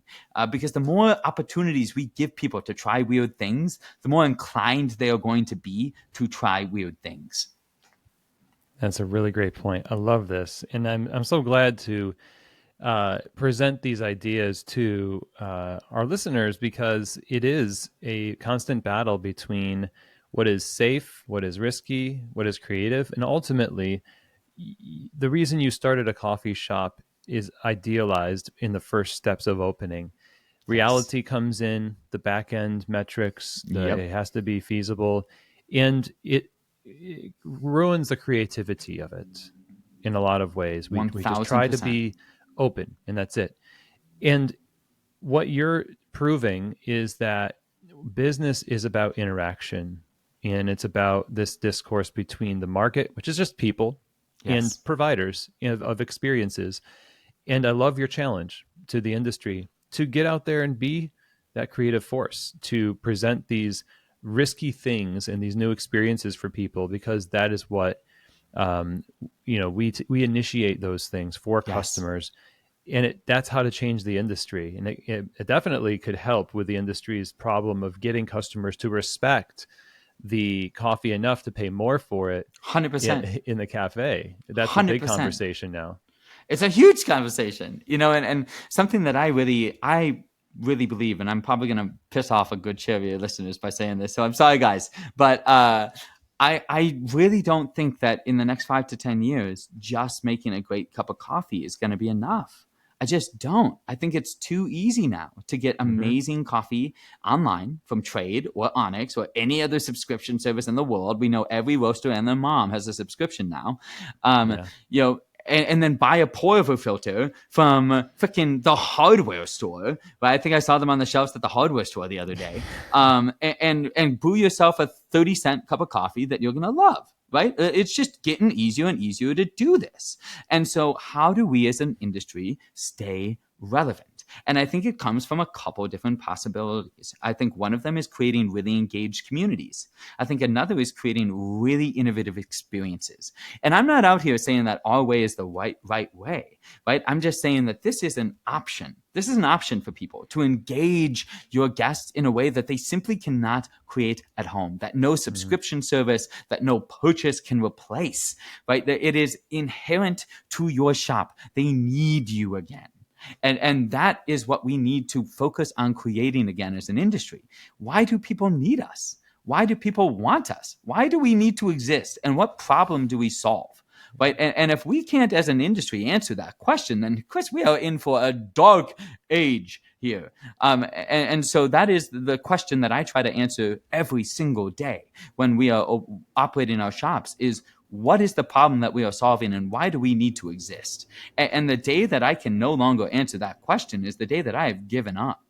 Because the more opportunities we give people to try weird things, the more inclined they are going to be to try weird things. That's a really great point. I love this. And I'm so glad to present these ideas to our listeners, because it is a constant battle between what is safe, what is risky, what is creative. And ultimately, the reason you started a coffee shop is idealized in the first steps of opening. Reality comes in, the back end metrics, it has to be feasible, and it ruins the creativity of it in a lot of ways. We just try to be open, and that's it. And what you're proving is that business is about interaction, and it's about this discourse between the market, which is just people, and providers of experiences. And I love your challenge to the industry to get out there and be that creative force, to present these risky things and these new experiences for people, because that is what we initiate those things for customers. And that's how to change the industry. And it definitely could help with the industry's problem of getting customers to respect the coffee enough to pay more for it 100%. in the cafe. That's a 100%. big conversation now. It's a huge conversation, and something that I really believe, and I'm probably going to piss off a good share of your listeners by saying this, so I'm sorry, guys, but I really don't think that in the next 5 to 10 years, just making a great cup of coffee is going to be enough. I just don't. I think it's too easy now to get amazing coffee online from Trade or Onyx or any other subscription service in the world. We know every roaster and their mom has a subscription now. And then buy a pour over filter from freaking the hardware store. Right? I think I saw them on the shelves at the hardware store the other day. And brew yourself a 30-cent cup of coffee that you're going to love. Right? It's just getting easier and easier to do this. And so how do we as an industry stay relevant? And I think it comes from a couple of different possibilities. I think one of them is creating really engaged communities. I think another is creating really innovative experiences. And I'm not out here saying that our way is the right way, right? I'm just saying that this is an option. This is an option for people to engage your guests in a way that they simply cannot create at home, that no subscription service, that no purchase can replace, right? That it is inherent to your shop. They need you again. And that is what we need to focus on creating again as an industry. Why do people need us? Why do people want us? Why do we need to exist? And what problem do we solve? Right? And if we can't as an industry answer that question, then Chris, we are in for a dark age here. And so that is the question that I try to answer every single day when we are operating our shops is, what is the problem that we are solving and why do we need to exist? And the day that I can no longer answer that question is the day that I have given up.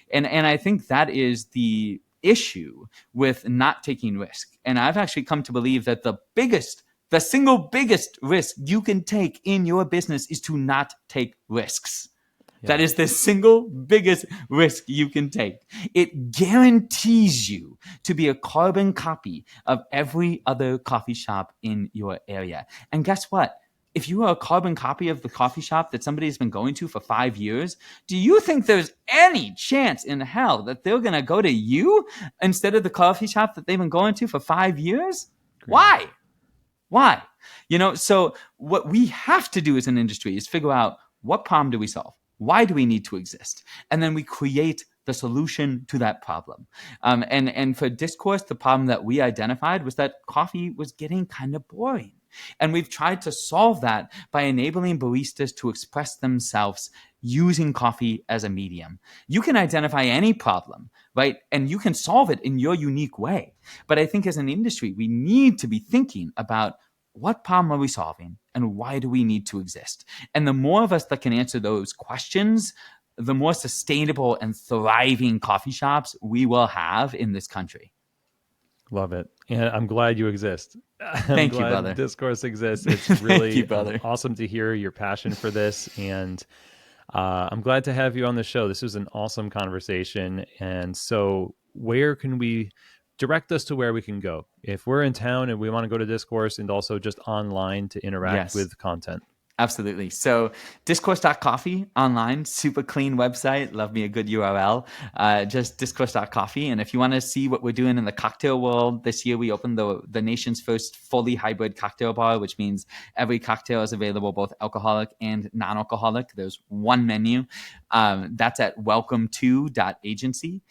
And I think that is the issue with not taking risk. And I've actually come to believe that the single biggest risk you can take in your business is to not take risks. Yeah. That is the single biggest risk you can take. It guarantees you to be a carbon copy of every other coffee shop in your area. And guess what? If you are a carbon copy of the coffee shop that somebody's been going to for 5 years, do you think there's any chance in hell that they're going to go to you instead of the coffee shop that they've been going to for 5 years? Great. Why? So what we have to do as an industry is figure out, what problem do we solve? Why do we need to exist? And then we create the solution to that problem. And for Discourse, the problem that we identified was that coffee was getting kind of boring. And we've tried to solve that by enabling baristas to express themselves using coffee as a medium. You can identify any problem, right? And you can solve it in your unique way. But I think as an industry, we need to be thinking about, what problem are we solving and why do we need to exist? And the more of us that can answer those questions, the more sustainable and thriving coffee shops we will have in this country. Love it. And I'm glad you exist. Thank you, brother. Discourse exists. It's really you, brother. Awesome to hear your passion for this. And I'm glad to have you on the show. This was an awesome conversation. And so where can we direct us to where we can go if we're in town and we want to go to Discourse and also just online to interact with content? Absolutely. So discourse.coffee online, super clean website. Love me a good URL. Just discourse.coffee. And if you want to see what we're doing in the cocktail world, this year we opened the nation's first fully hybrid cocktail bar, which means every cocktail is available, both alcoholic and non-alcoholic. There's one menu. That's at welcome2.agency.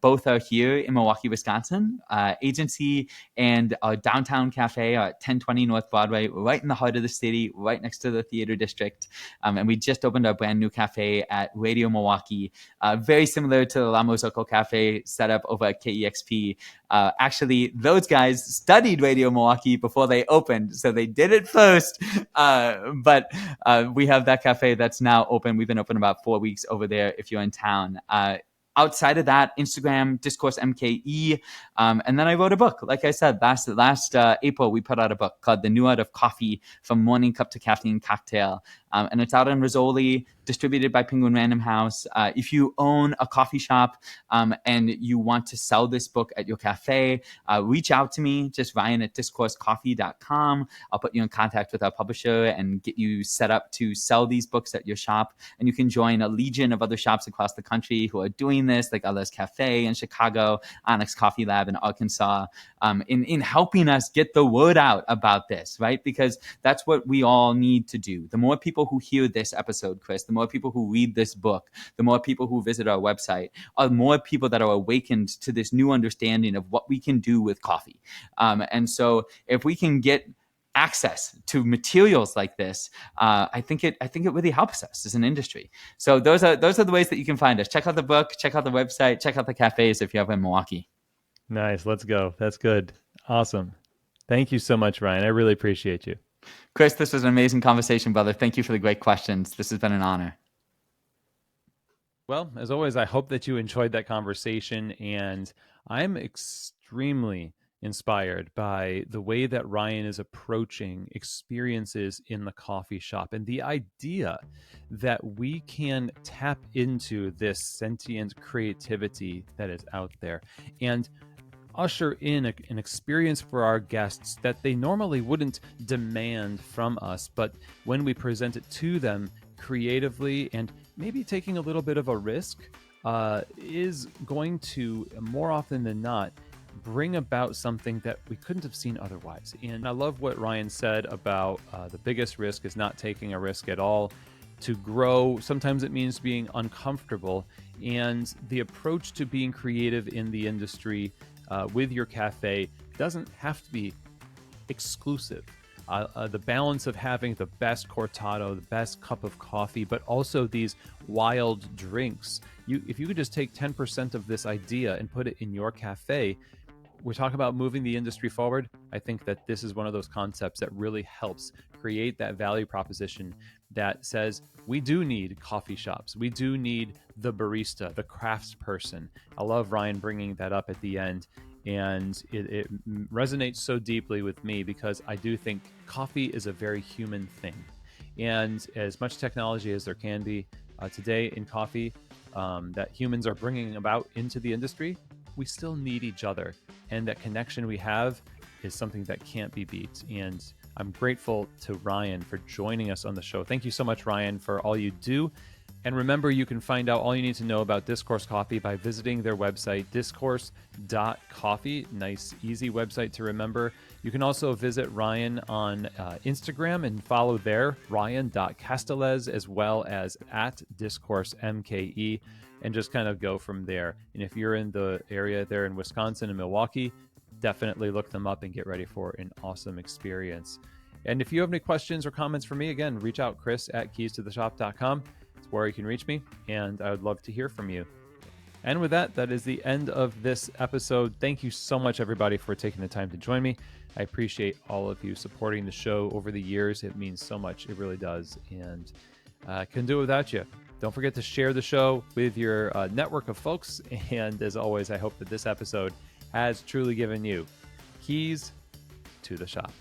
Both are here in Milwaukee, Wisconsin. Agency and our downtown cafe are at 1020 North Broadway, right in the heart of the city, right next to the theater district. And we just opened our brand new cafe at Radio Milwaukee, very similar to the La Mosaico Cafe setup over at KEXP. Actually, those guys studied Radio Milwaukee before they opened, so they did it first. But we have that cafe that's now open. We've been open about 4 weeks over there if you're in town. Outside of that, Instagram, Discourse MKE. And then I wrote a book. Like I said, last April, we put out a book called The New Art of Coffee, From Morning Cup to Caffeine Cocktail. And it's out in Rizzoli, distributed by Penguin Random House. If you own a coffee shop and you want to sell this book at your cafe, reach out to me, just Ryan@discoursecoffee.com. I'll put you in contact with our publisher and get you set up to sell these books at your shop. And you can join a legion of other shops across the country who are doing this, like Others Cafe in Chicago, Onyx Coffee Lab in Arkansas, in helping us get the word out about this, right? Because that's what we all need to do. The more people who hear this episode, Chris, the more people who read this book, the more people who visit our website, are more people that are awakened to this new understanding of what we can do with coffee. And so if we can get access to materials like this, I think it really helps us as an industry. So those are the ways that you can find us. Check out the book, check out the website, check out the cafes if you're ever in Milwaukee. Nice. Let's go. That's good. Awesome. Thank you so much, Ryan. I really appreciate you. Chris, this was an amazing conversation, brother. Thank you for the great questions. This has been an honor. Well, as always, I hope that you enjoyed that conversation, and I'm extremely inspired by the way that Ryan is approaching experiences in the coffee shop and the idea that we can tap into this sentient creativity that is out there and usher in an experience for our guests that they normally wouldn't demand from us, but when we present it to them creatively and maybe taking a little bit of a risk, is going to, more often than not, bring about something that we couldn't have seen otherwise. And I love what Ryan said about the biggest risk is not taking a risk at all. To grow, sometimes it means being uncomfortable. And the approach to being creative in the industry with your cafe doesn't have to be exclusive. The balance of having the best cortado, the best cup of coffee, but also these wild drinks. If you could just take 10% of this idea and put it in your cafe, we're talking about moving the industry forward. I think that this is one of those concepts that really helps create that value proposition that says we do need coffee shops. We do need the barista, the craftsperson. I love Ryan bringing that up at the end. And it resonates so deeply with me because I do think coffee is a very human thing. And as much technology as there can be today in coffee that humans are bringing about into the industry, we still need each other. And that connection we have is something that can't be beat. And I'm grateful to Ryan for joining us on the show. Thank you so much, Ryan, for all you do. And remember, you can find out all you need to know about Discourse Coffee by visiting their website, discourse.coffee. Nice, easy website to remember. You can also visit Ryan on Instagram and follow there, ryan.castelaz, as well as at discoursemke, and just kind of go from there. And if you're in the area there in Wisconsin and Milwaukee, definitely look them up and get ready for an awesome experience. And if you have any questions or comments for me, again, reach out, chris@keystotheshop.com. It's where you can reach me, and I would love to hear from you. And with that, that is the end of this episode. Thank you so much, everybody, for taking the time to join me. I appreciate all of you supporting the show over the years. It means so much. It really does. And I couldn't do it without you. Don't forget to share the show with your network of folks. And as always, I hope that this episode has truly given you keys to the shop.